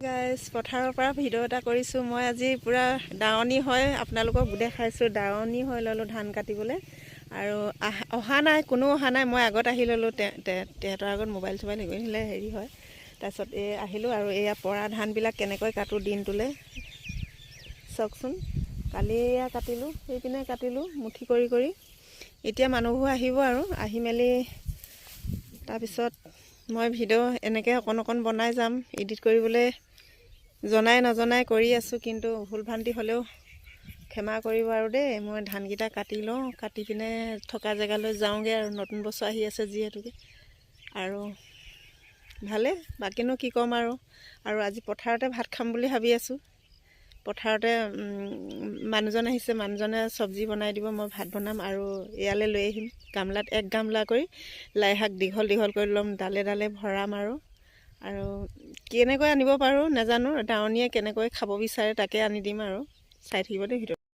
Guys পথাৰৰ পৰা video' এটা কৰিছোঁ মই আজি পূৰা দাৱনি হয় আপোনালোকক দেখাইছোঁ দাৱনি হৈ ল'লোঁ ধান কাটিবলৈ আৰু অহা নাই কোনো অহা নাই মই আগত আহি ল'লোঁ তেহেঁতৰ আগত মোবাইল চোবাইল হেৰিলে হেৰি হয় তাৰপিছত আহিলোঁ আৰু এয়া পৰা ধানবিলাক কেনেকৈ কাটোঁ দিনটোলৈ চাওকচোন কালি এয়া কাটিলোঁ সেইপিনে কাটিলোঁ মুঠি কৰি এতিয়া মানুহবোৰ আহিব আৰু আহি মেলি তাৰপিছত মই ভিডিঅ' এনেকৈ অকণ বনাই যাম এডিট কৰিবলৈ জনাই নজনাই কৰি আছোঁ কিন্তু ভুল ভ্ৰান্তি হ'লেও ক্ষমা কৰিব আৰু দেই মই ধানকেইটা কাটি লওঁ কাটি পিনে থকা জেগালৈ যাওঁগৈ আৰু নতুন বছৰ আহি আছে যিহেতুকে আৰু ভালে বাকীনো কি ক'ম আৰু আজি পথাৰতে ভাত খাম বুলি ভাবি আছোঁ পথাৰতে মানুহজন আহিছে মানুহজনে চব্জি বনাই দিব মই ভাত বনাম আৰু ইয়ালৈ লৈ আহিম গামলাত এক গামলা কৰি লাই শাক দীঘল কৰি ল'ম ডালে ভৰাম আৰু কেনেকৈ আনিব পাৰোঁ নাজানো দাৱনীয়ে কেনেকৈ খাব বিচাৰে তাকে আনি দিম আৰু চাই থাকিব দেই ভিডিঅ'।